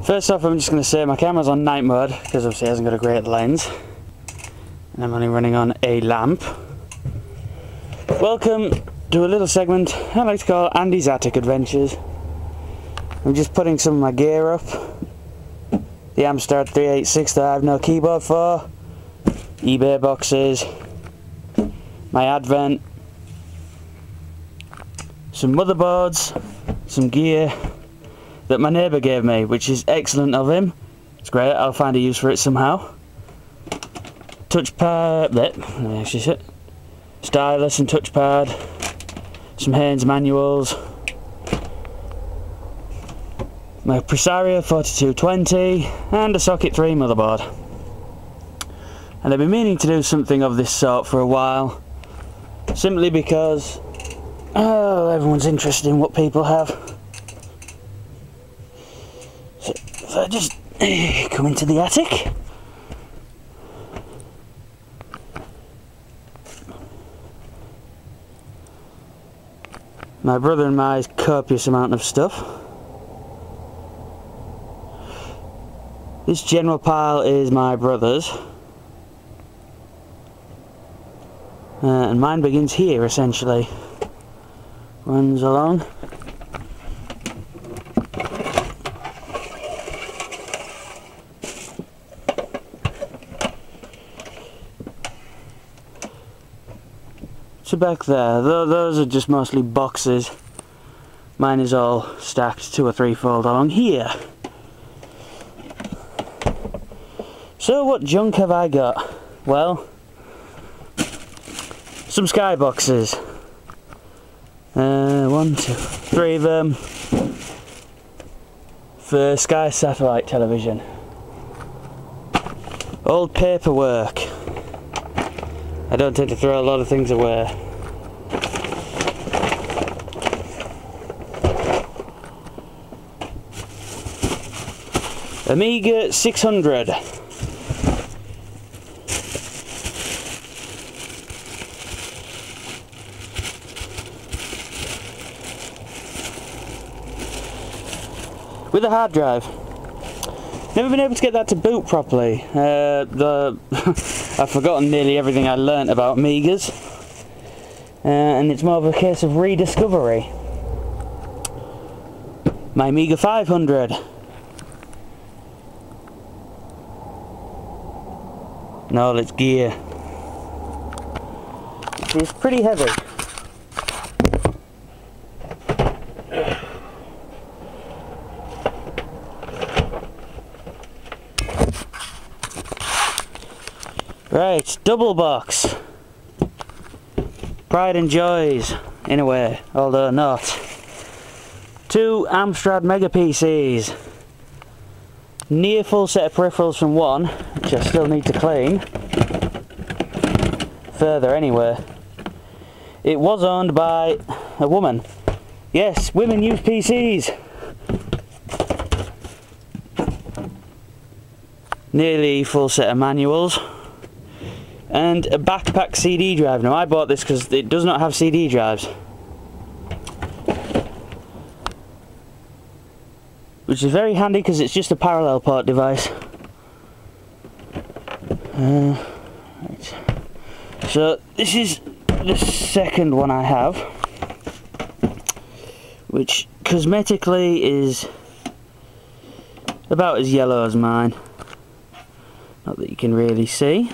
First off, I'm just going to say my camera's on night mode because obviously it hasn't got a great lens, and I'm only running on a lamp. Welcome to a little segment I like to call Andy's Attic Adventures. I'm just putting some of my gear up. The Amstrad 386 that I have no keyboard for, eBay boxes, my Advent, some motherboards, some gear that my neighbour gave me, which is excellent of him. It's great, I'll find a use for it somehow. Touchpad, stylus and touchpad, some Haynes manuals, my Presaria 4220 and a Socket 3 motherboard. And I've been meaning to do something of this sort for a while, simply because everyone's interested in what people have. So if I just come into the attic. My brother and my copious amount of stuff. This general pile is my brother's. And mine begins here, essentially. Runs along. So back there, those are just mostly boxes. Mine is all stacked 2 or 3 fold along here. So what junk have I got? Well, some skyboxes. 1, 2, 3 of them for Sky satellite television. Old paperwork. I don't tend to throw a lot of things away. Amiga 600. With a hard drive. Never been able to get that to boot properly. I've forgotten nearly everything I learnt about Amigas, and it's more of a case of rediscovery. My Amiga 500. And all its gear. It's pretty heavy. Right, double box. Pride and joys, in a way, although not. 2 Amstrad Mega PCs. Near full set of peripherals from one, which I still need to clean. Further anyway. It was owned by a woman. Yes, women use PCs. Nearly full set of manuals. And a backpack CD drive. Now I bought this because it does not have CD drives, which is very handy because it's just a parallel port device. Right. So this is the second one I have, which cosmetically is about as yellow as mine. Not that you can really see.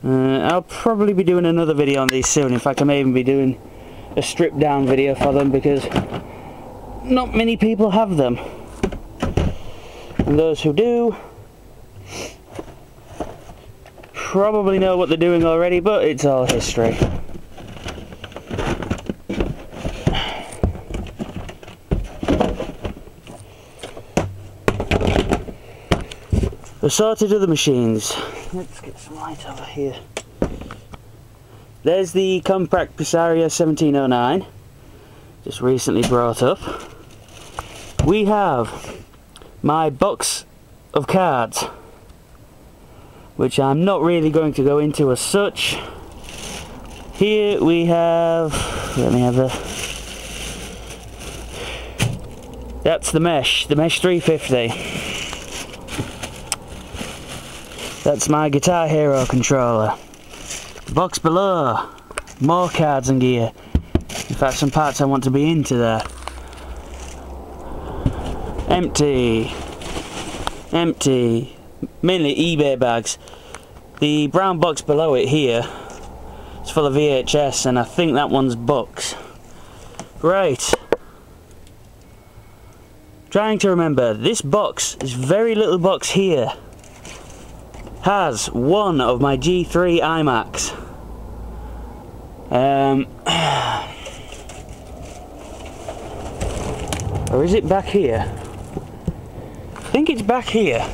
I'll probably be doing another video on these soon. In fact, I may even be doing a stripped down video for them because not many people have them. And those who do probably know what they're doing already, but it's all history. Assorted other machines. Let's get some light over here. There's the compact Presaria 1709, just recently brought up. We have my box of cards, which I'm not really going to go into as such. Here we have, let me have a That's the Mesh 350. That's my Guitar Hero controller. The box below, more cards and gear. In fact, some parts I want to be into there. Empty. Empty. Mainly eBay bags. The brown box below it here is full of VHS, and I think that one's books. Right. Trying to remember, this box, this very little box here, has one of my G3 iMacs. Or is it back here? I think it's back here.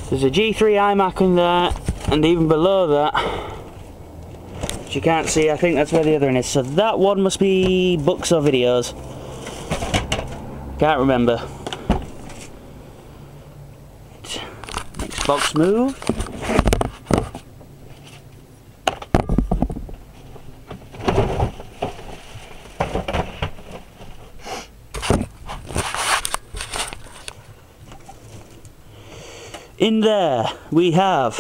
There's a G3 iMac in there, and even below that, which you can't see, I think that's where the other one is. So that one must be books or videos. Can't remember. Next box move. In there we have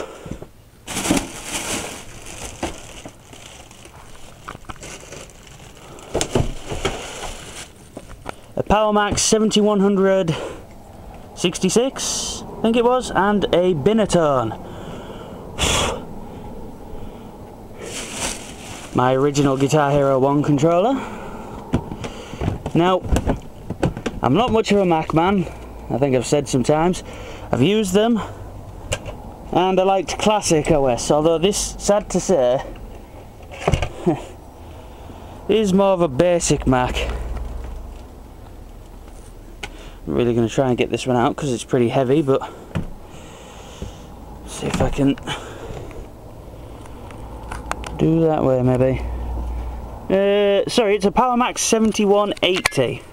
a PowerMax 7166, I think it was, and a Binatone. My original Guitar Hero 1 controller. Now, I'm not much of a Mac man, I think I've said sometimes. I've used them, and I liked Classic OS, although this, sad to say, is more of a basic Mac. I'm really going to try and get this one out because it's pretty heavy, but see if I can do that way maybe. Sorry, it's a PowerMax 7180.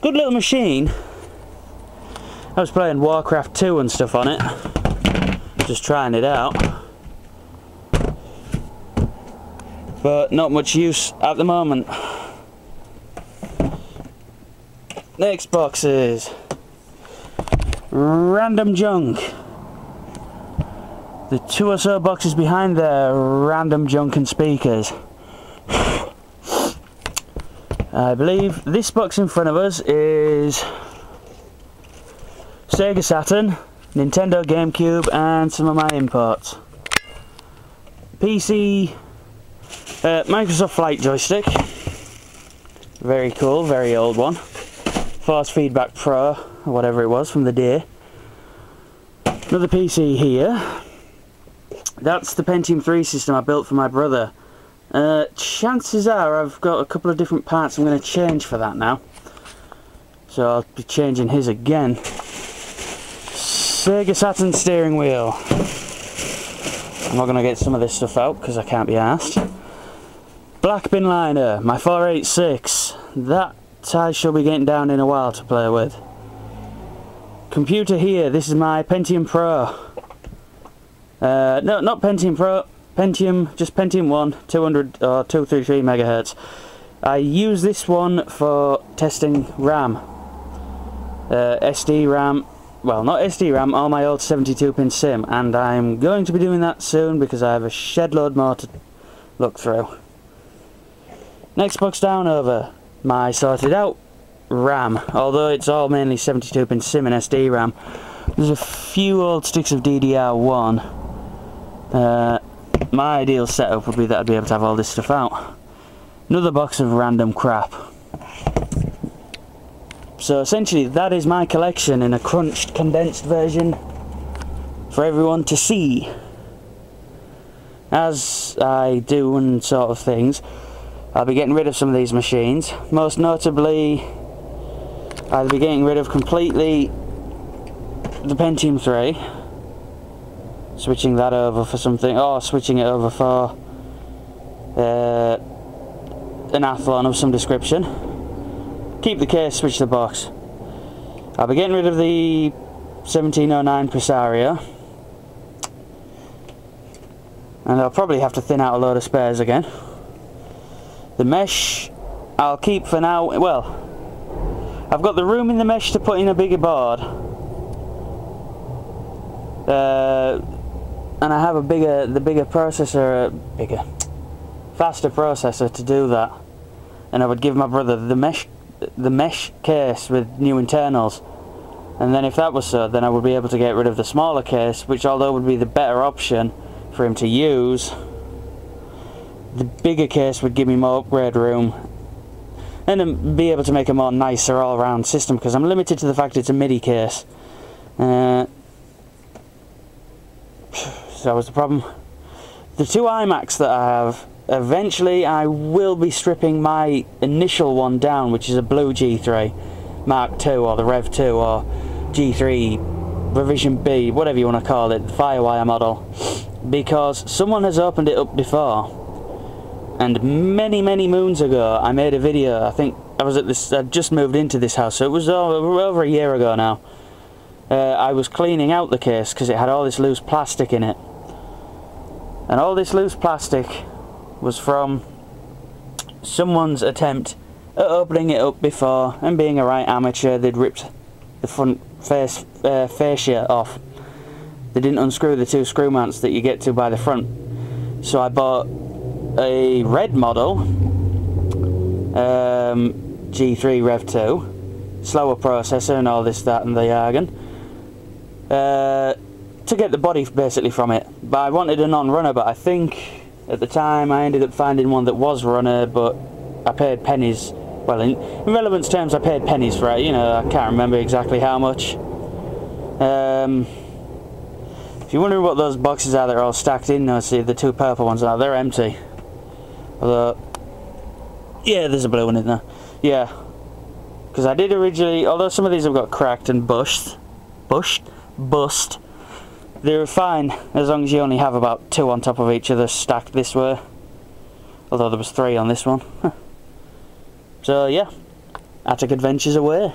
Good little machine. I was playing Warcraft 2 and stuff on it, just trying it out, but not much use at the moment. Next box is random junk. The 2 or so boxes behind there, random junk and speakers. I believe this box in front of us is Sega Saturn, Nintendo GameCube, and some of my imports. PC, Microsoft Flight joystick. Very cool, very old one. Force Feedback Pro, or whatever it was from the day. Another PC here. That's the Pentium 3 system I built for my brother. Chances are I've got a couple of different parts I'm going to change for that now. So I'll be changing his again. Sega Saturn steering wheel. I'm not going to get some of this stuff out because I can't be arsed. Black bin liner, my 486. That I shall be getting down in a while to play with. Computer here, this is my Pentium Pro. No, not Pentium Pro. Pentium, just Pentium 1, 200 or 233 megahertz. I use this one for testing RAM. SD RAM, well, not SD RAM, all my old 72-pin SIM, and I'm going to be doing that soon because I have a shed load more to look through. Next box down over, my sorted out RAM, although it's all mainly 72-pin SIM and SD RAM. There's a few old sticks of DDR1. My ideal setup would be that I'd be able to have all this stuff out. Another box of random crap. So essentially that is my collection in a crunched, condensed version for everyone to see. As I do and sort of things, I'll be getting rid of some of these machines. Most notably, I'll be getting rid of completely the Pentium 3. Switching that over for something, or switching it over for an Athlon of some description. Keep the case, switch the box. I'll be getting rid of the 1709 Presario, and I'll probably have to thin out a load of spares again. The mesh I'll keep for now. Well, I've got the room in the mesh to put in a bigger board, and I have the bigger processor, faster processor to do that. And I would give my brother the mesh case with new internals, and then if that was so, then I would be able to get rid of the smaller case, which although would be the better option for him to use, the bigger case would give me more upgrade room and then be able to make a more nicer all-round system, because I'm limited to the fact it's a MIDI case. So that was the problem. The two iMacs that I have, eventually I will be stripping my initial one down, which is a blue G3 Mark II, or the Rev 2, or G3 Revision B, whatever you want to call it, the Firewire model, because someone has opened it up before, and many moons ago I made a video. I think I'd just moved into this house, so it was over a year ago now. I was cleaning out the case because it had all this loose plastic in it, and all this loose plastic was from someone's attempt at opening it up before, and being a right amateur, they'd ripped the front fascia off. They didn't unscrew the two screw mounts that you get to by the front. So I bought a red model G3 Rev 2, slower processor and all this, that and the jargon, to get the body basically from it. But I wanted a non-runner, but I think at the time I ended up finding one that was runner, but I paid pennies. Well, in relevance terms, I paid pennies for it. You know, I can't remember exactly how much. If you're wondering what those boxes are that are all stacked in, now see the two purple ones are, they're empty. Although, yeah, there's a blue one in there. Yeah, because I did originally, although some of these have got cracked and bust, they're fine as long as you only have about two on top of each other stacked this way. Although there was three on this one. So yeah, Attic Adventures away.